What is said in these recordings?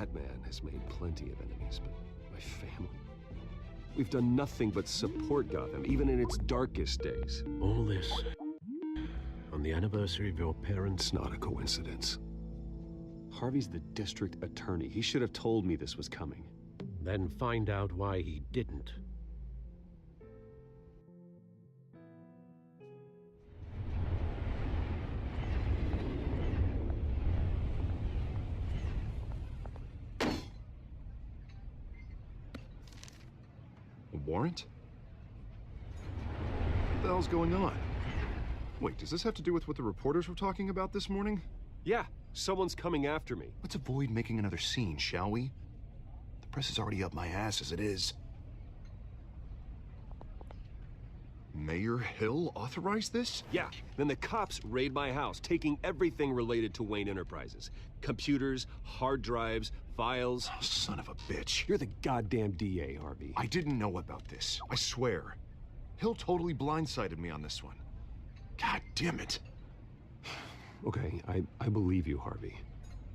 That man has made plenty of enemies, but my family... We've done nothing but support Gotham, even in its darkest days. All this on the anniversary of your parents'... It's not a coincidence. Harvey's the district attorney. He should have told me this was coming. Then find out why he didn't. A warrant? What the hell's going on? Wait, does this have to do with what the reporters were talking about this morning? Yeah, someone's coming after me. Let's avoid making another scene, shall we? The press is already up my ass as it is. Mayor Hill authorized this? Yeah, then the cops raid my house, taking everything related to Wayne Enterprises. Computers, hard drives, files. Oh, son of a bitch. You're the goddamn DA, Harvey. I didn't know about this. I swear. Hill totally blindsided me on this one. God damn it. Okay, I believe you, Harvey.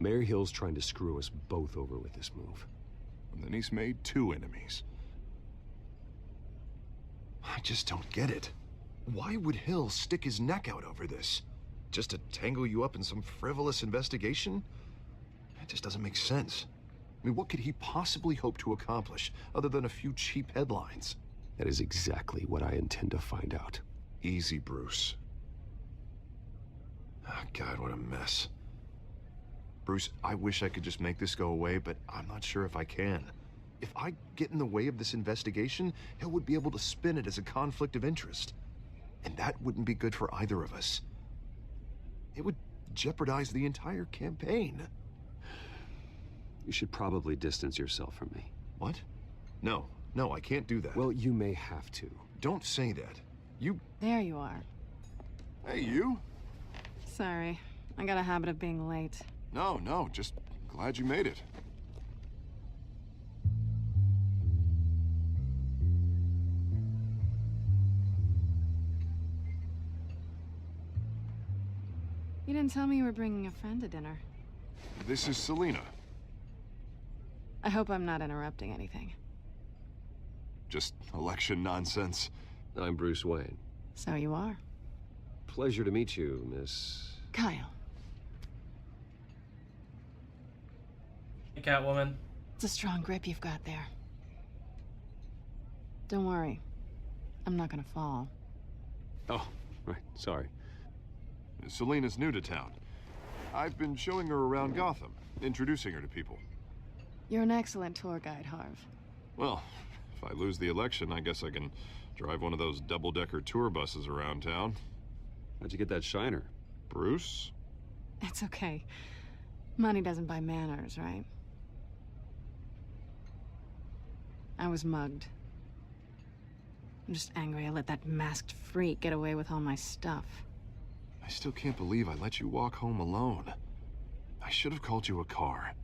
Mayor Hill's trying to screw us both over with this move. And then he's made 2 enemies. I just don't get it. Why would Hill stick his neck out over this? Just to tangle you up in some frivolous investigation? It just doesn't make sense. I mean, what could he possibly hope to accomplish other than a few cheap headlines? That is exactly what I intend to find out. Easy, Bruce. Oh, God, what a mess. Bruce, I wish I could just make this go away, but I'm not sure if I can. If I get in the way of this investigation, Hill would be able to spin it as a conflict of interest. And that wouldn't be good for either of us. It would jeopardize the entire campaign. You should probably distance yourself from me. What? No, I can't do that. Well, you may have to. Don't say that. You... There you are. Hey, you? Sorry, I got a habit of being late. No, just glad you made it. You didn't tell me you were bringing a friend to dinner. This is Selina. I hope I'm not interrupting anything. Just election nonsense. I'm Bruce Wayne. So you are. Pleasure to meet you, Miss... Kyle. Hey, Catwoman. It's a strong grip you've got there. Don't worry. I'm not gonna fall. Oh, right, sorry. Selina's new to town. I've been showing her around Gotham, introducing her to people. You're an excellent tour guide, Harv. Well, if I lose the election, I guess I can drive one of those double-decker tour buses around town. How'd you get that shiner? Bruce? It's okay. Money doesn't buy manners, right? I was mugged. I'm just angry I let that masked freak get away with all my stuff. I still can't believe I let you walk home alone. I should have called you a car.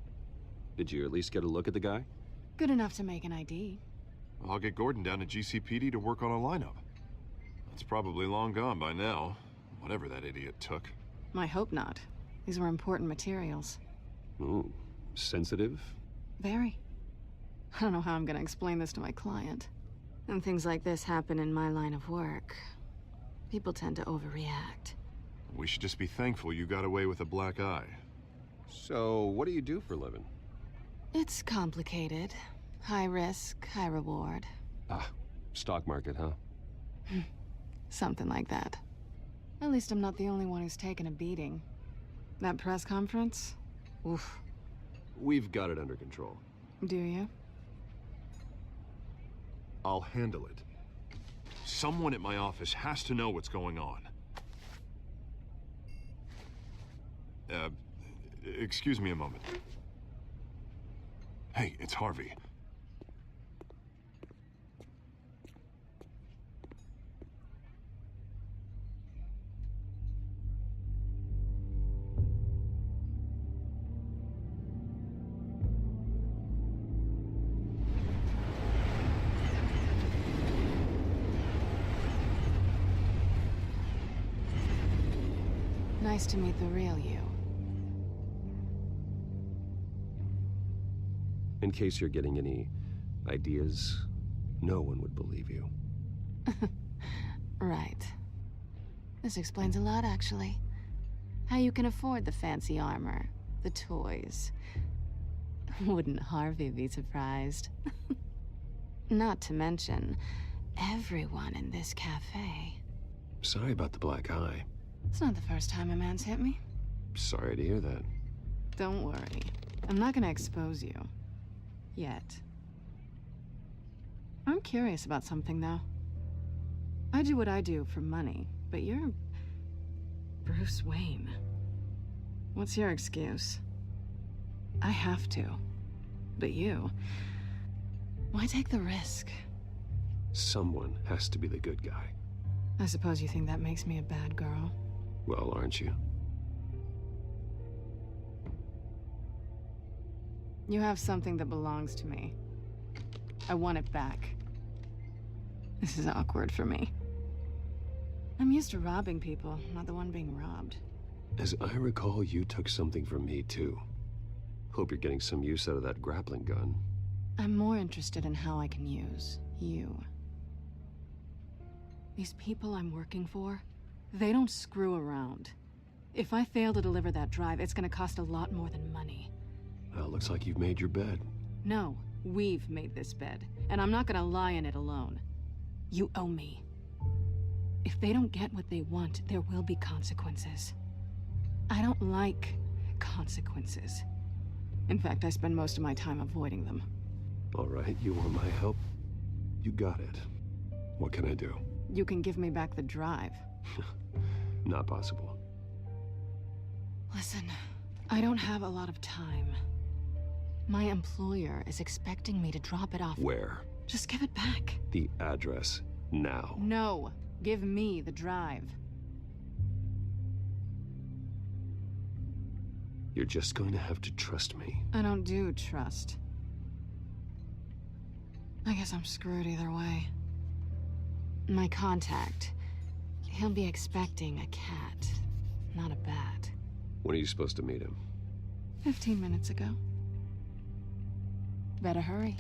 Did you at least get a look at the guy? Good enough to make an ID. I'll get Gordon down to GCPD to work on a lineup. It's probably long gone by now, whatever that idiot took. I hope not. These were important materials. Ooh, sensitive? Very. I don't know how I'm gonna explain this to my client. And things like this happen in my line of work. People tend to overreact. We should just be thankful you got away with a black eye. So, what do you do for a living? It's complicated. High risk, high reward. Ah, stock market, huh? Something like that. At least I'm not the only one who's taken a beating. That press conference? Oof. We've got it under control. Do you? I'll handle it. Someone at my office has to know what's going on. Excuse me a moment. Hey, it's Harvey. Nice to meet the real you. In case you're getting any ideas, no one would believe you. Right. This explains a lot, actually. How you can afford the fancy armor, the toys. Wouldn't Harvey be surprised? Not to mention, everyone in this cafe. Sorry about the black eye. It's not the first time a man's hit me. Sorry to hear that. Don't worry. I'm not gonna expose you. Yet. I'm curious about something, though. I do what I do for money, but you're... Bruce Wayne. What's your excuse? I have to. But you... Why take the risk? Someone has to be the good guy. I suppose you think that makes me a bad girl. Well, aren't you? You have something that belongs to me. I want it back. This is awkward for me. I'm used to robbing people, not the one being robbed. As I recall, you took something from me, too. Hope you're getting some use out of that grappling gun. I'm more interested in how I can use you. These people I'm working for, they don't screw around. If I fail to deliver that drive, it's gonna cost a lot more than money. Well, looks like you've made your bed. No, we've made this bed, and I'm not gonna lie in it alone. You owe me. If they don't get what they want, there will be consequences. I don't like consequences. In fact, I spend most of my time avoiding them. All right, you want my help? You got it. What can I do? You can give me back the drive. Not possible. Listen, I don't have a lot of time. My employer is expecting me to drop it off. Where? Just give it back. The address, now. No, give me the drive. You're just going to have to trust me. I don't do trust. I guess I'm screwed either way. My contact, he'll be expecting a cat, not a bat. When are you supposed to meet him? 15 minutes ago. Better hurry.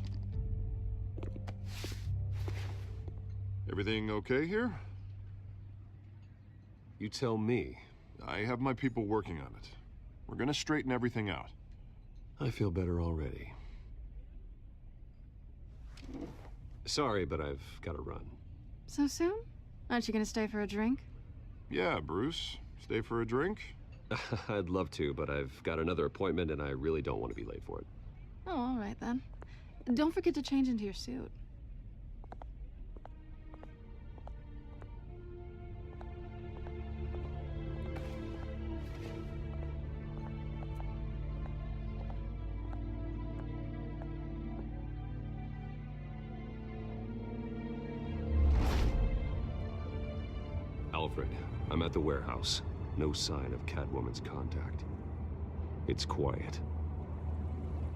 Everything okay here? You tell me. I have my people working on it. We're gonna straighten everything out. I feel better already. Sorry, but I've got to run. So soon? Aren't you gonna stay for a drink? Yeah, Bruce. Stay for a drink? I'd love to, but I've got another appointment and I really don't want to be late for it. Oh, all right then. Don't forget to change into your suit. Alfred, I'm at the warehouse. No sign of Catwoman's contact. It's quiet.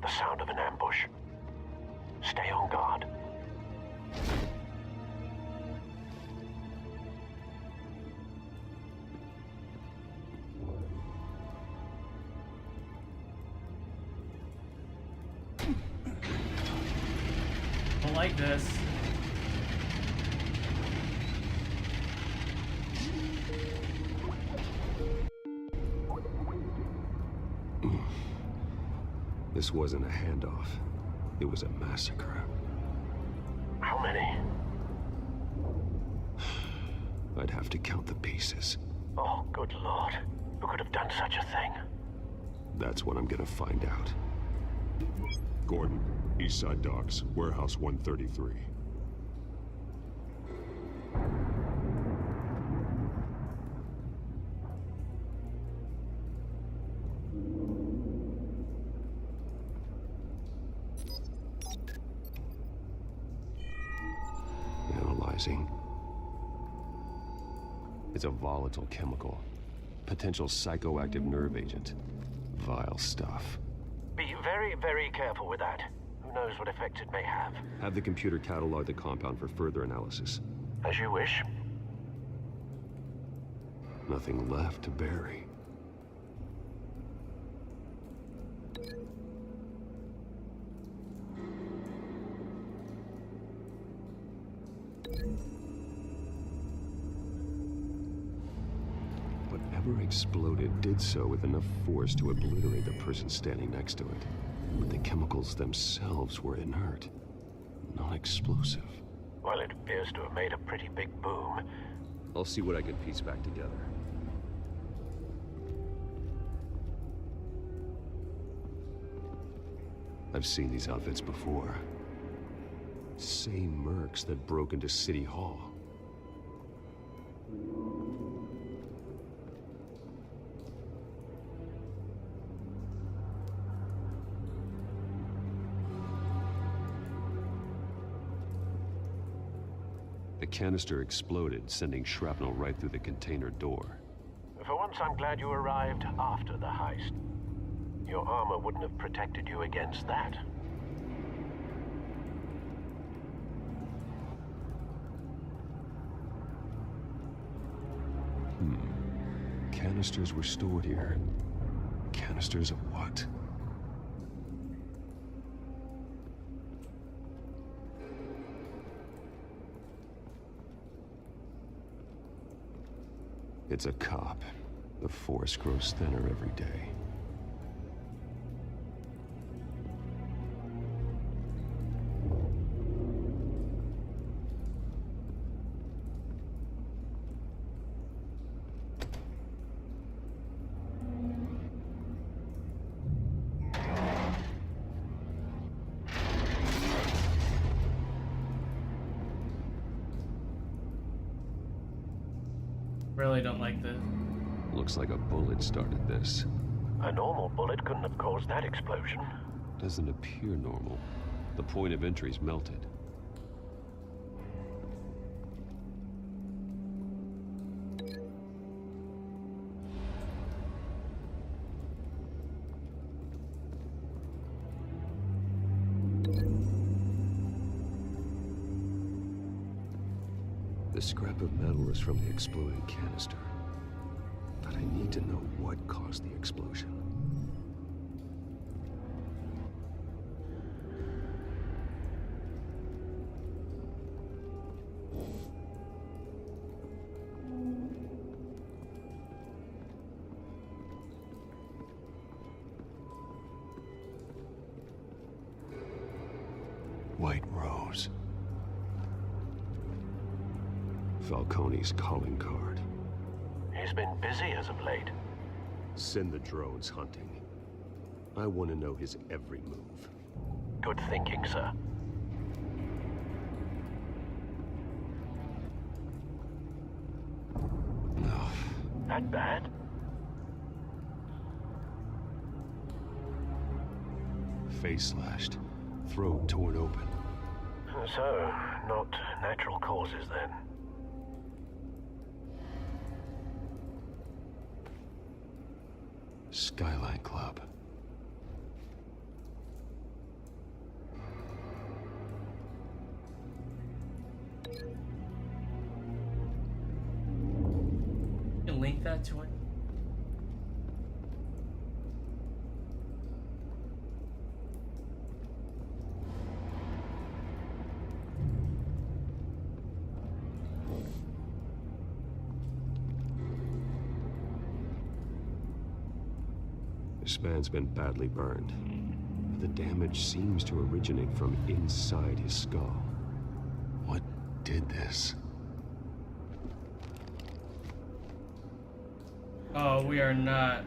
The sound of an ambush. Stay on guard. Don't like this. This wasn't a handoff. It was a massacre. How many? I'd have to count the pieces. Oh, good lord. Who could have done such a thing? That's what I'm gonna find out. Gordon, Eastside Docks, Warehouse 133. Analyzing. It's a volatile chemical. Potential psychoactive nerve agent. Vile stuff. Be very, very careful with that. Who knows what effect it may have. Have the computer catalog the compound for further analysis. As you wish. Nothing left to bury. whatever exploded did so with enough force to obliterate the person standing next to it. But the chemicals themselves were inert, non-explosive. Well, it appears to have made a pretty big boom. I'll see what I can piece back together. I've seen these outfits before. Same mercs that broke into City Hall. The canister exploded, sending shrapnel right through the container door. For once, I'm glad you arrived after the heist. Your armor wouldn't have protected you against that. Canisters were stored here. Canisters of what? It's a cop. The force grows thinner every day. Really don't like this. Looks like a bullet started this. A normal bullet couldn't have caused that explosion. Doesn't appear normal. The point of entry's melted. The scrap of metal is from the exploded canister. But I need to know what caused the explosion. White Rose. Falcone's calling card. He's been busy as of late. Send the drones hunting. I want to know his every move. Good thinking, sir. No. That bad? Face slashed. Throat torn open. So, not natural causes then. Skyline Club. You can link that to it. This man's been badly burned. The damage seems to originate from inside his skull. What did this? Oh, we are not.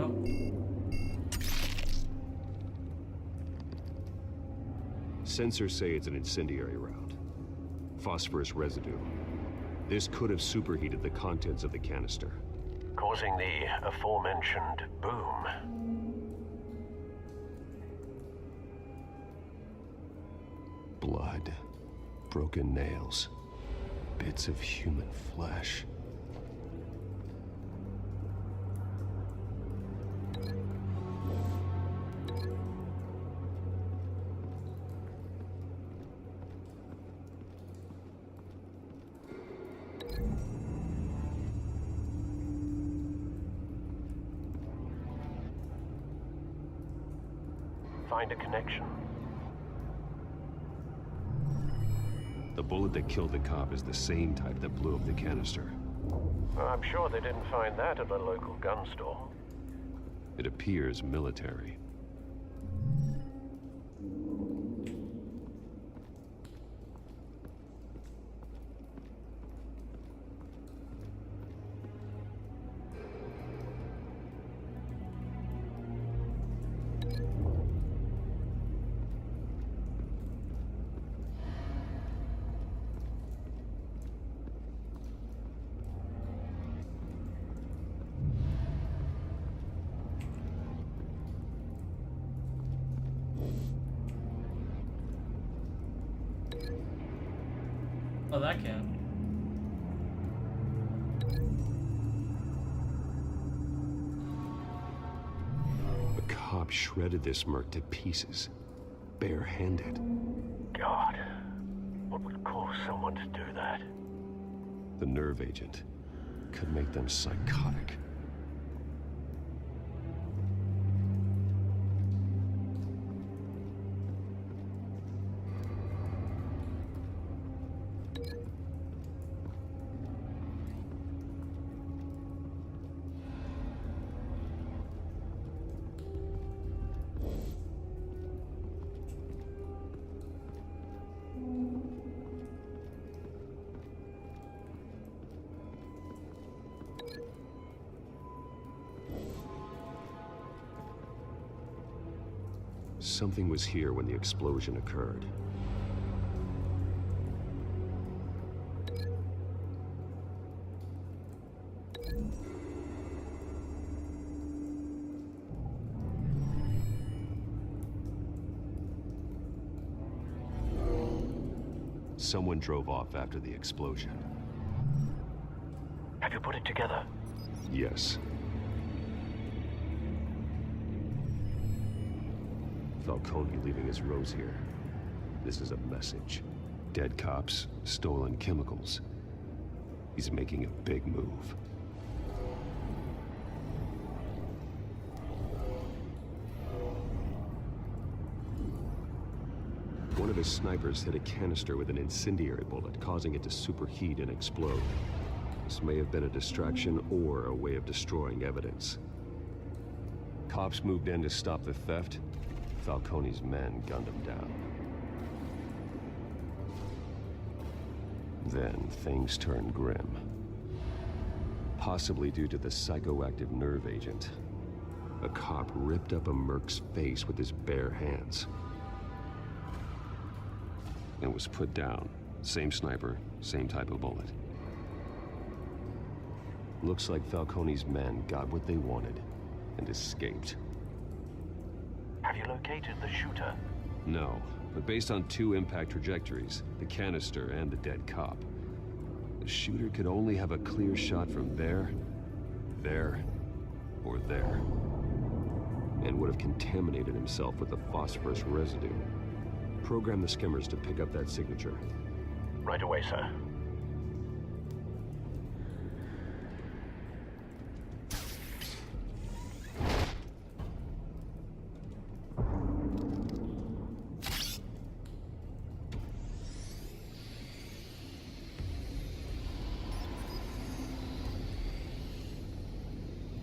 Oh. Sensors say it's an incendiary round. Phosphorus residue. This could have superheated the contents of the canister. Causing the aforementioned boom. Blood. Broken nails. Bits of human flesh. find a connection. The bullet that killed the cop is the same type that blew up the canister. I'm sure they didn't find that at a local gun store. It appears military. Oh, that can. A cop shredded this merc to pieces, barehanded. God, what would cause someone to do that? The nerve agent could make them psychotic. Something was here when the explosion occurred. Someone drove off after the explosion. Have you put it together? Yes. Falcone leaving his rose here. This is a message. Dead cops, stolen chemicals. He's making a big move. One of his snipers hit a canister with an incendiary bullet, causing it to superheat and explode. This may have been a distraction or a way of destroying evidence. Cops moved in to stop the theft. Falcone's men gunned him down. Then things turned grim. Possibly due to the psychoactive nerve agent. A cop ripped up a merc's face with his bare hands. And was put down. Same sniper, same type of bullet. Looks like Falcone's men got what they wanted and escaped. Have you located the shooter? No, but based on two impact trajectories, the canister and the dead cop, the shooter could only have a clear shot from there, or there, and would have contaminated himself with the phosphorus residue. Program the skimmers to pick up that signature. Right away, sir.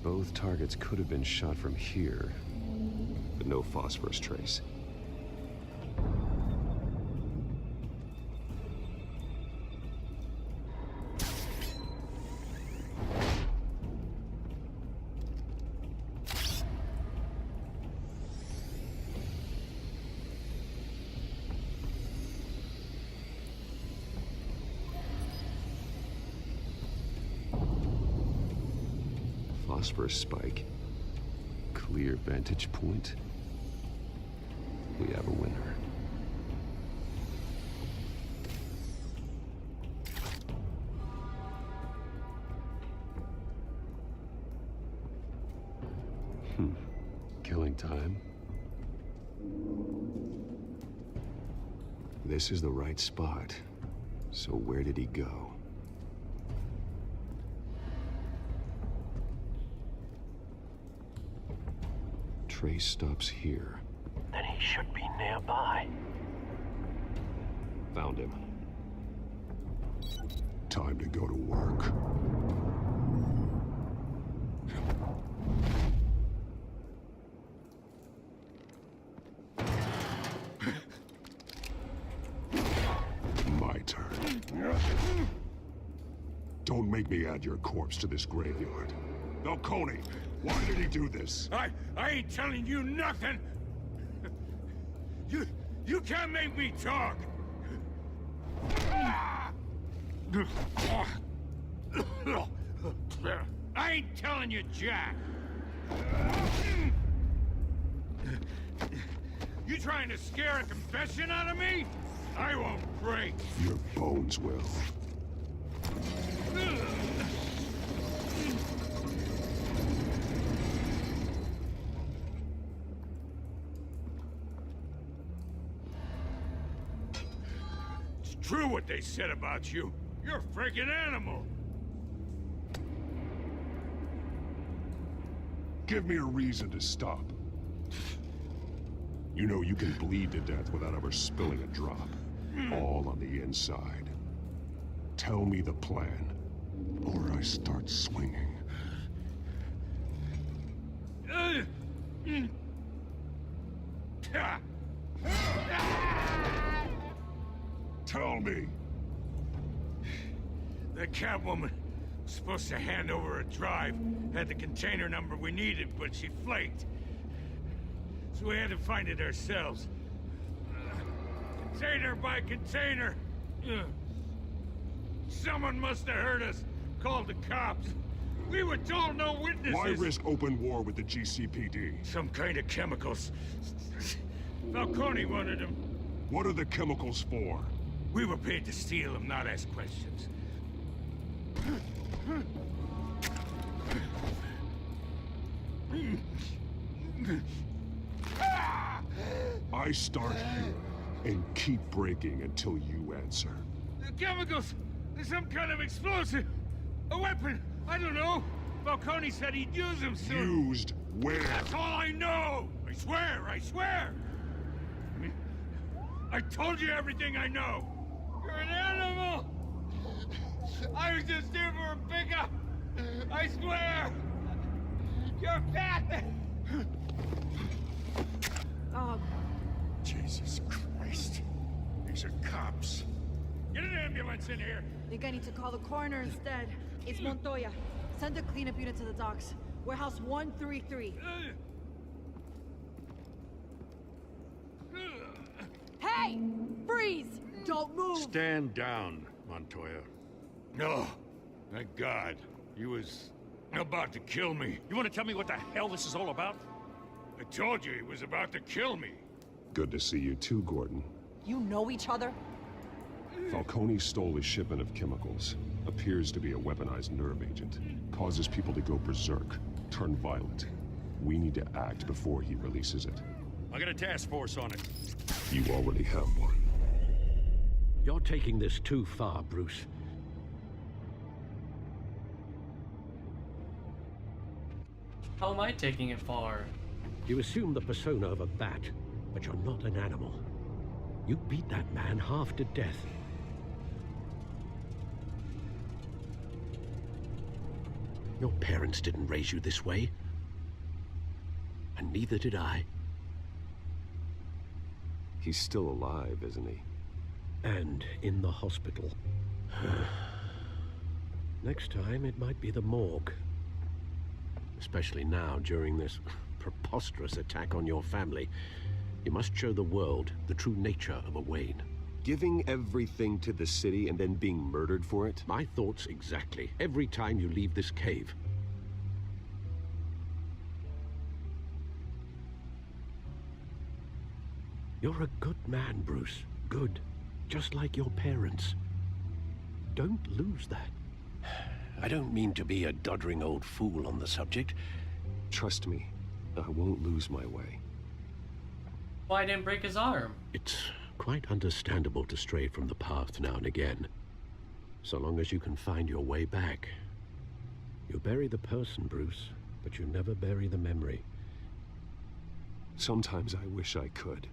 Both targets could have been shot from here, but no phosphorus trace. Phosphorus spike. Clear vantage point. We have a winner. Killing time. This is the right spot. So where did he go? Trace stops here. Then He should be nearby. Found him. Time to go to work. My turn. Don't make me add your corpse to this graveyard. Falcone, why did he do this? I ain't telling you nothing. You can't make me talk. I ain't telling you, Jack. You trying to scare a confession out of me? I won't break. Your bones will. It's true what they said about you. You're a freaking animal. Give me a reason to stop. You know you can bleed to death without ever spilling a drop. All on the inside. Tell me the plan, or I start swinging. Tell me. The Catwoman was supposed to hand over a drive, had the container number we needed, but she flaked. So we had to find it ourselves. Container by container. Someone must have heard us, called the cops. We were told no witnesses. Why risk open war with the GCPD? Some kind of chemicals. Falcone wanted them. What are the chemicals for? We were paid to steal them, not ask questions. I start here and keep breaking until you answer. The chemicals! There's some kind of explosive! A weapon! I don't know! Falcone said he'd use them soon. Used where? That's all I know! I swear! I swear! I told you everything I know! You're an animal! I was just here for a pickup! I swear! You're fat! Oh, Jesus Christ. These are cops. Get an ambulance in here! Think I need to call the coroner instead. It's Montoya. Send a cleanup unit to the docks. Warehouse 133. Hey! Freeze! Don't move! Stand down, Montoya. No. Thank God. He was about to kill me. You want to tell me what the hell this is all about? I told you he was about to kill me. Good to see you too, Gordon. You know each other? Falcone stole a shipment of chemicals. Appears to be a weaponized nerve agent. Causes people to go berserk, turn violent. We need to act before he releases it. I got a task force on it. You already have one. You're taking this too far, Bruce. How am I taking it far? You assume the persona of a bat, but you're not an animal. You beat that man half to death. Your parents didn't raise you this way. And neither did I. He's still alive, isn't he? And in the hospital. Next time, it might be the morgue. Especially now, during this preposterous attack on your family. You must show the world the true nature of a Wayne. Giving everything to the city and then being murdered for it? My thoughts exactly. Every time you leave this cave. You're a good man, Bruce. Good. Just like your parents. Don't lose that. I don't mean to be a doddering old fool on the subject. Trust me, I won't lose my way. Why I didn't break his arm? It's quite understandable to stray from the path now and again. So long as you can find your way back. You bury the person, Bruce, but you never bury the memory. Sometimes I wish I could.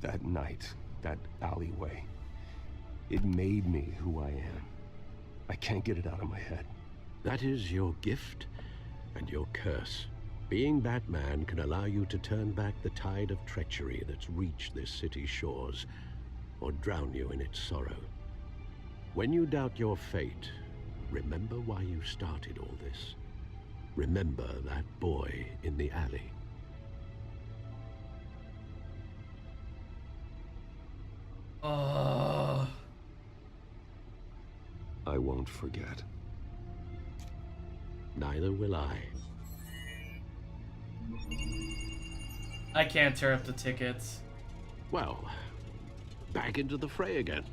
That night, that alleyway, it made me who I am. I can't get it out of my head. That is your gift and your curse. Being Batman can allow you to turn back the tide of treachery that's reached this city's shores, or drown you in its sorrow. When you doubt your fate, remember why you started all this. Remember that boy in the alley. I won't forget. Neither will I. I can't tear up the tickets. Well, back into the fray again.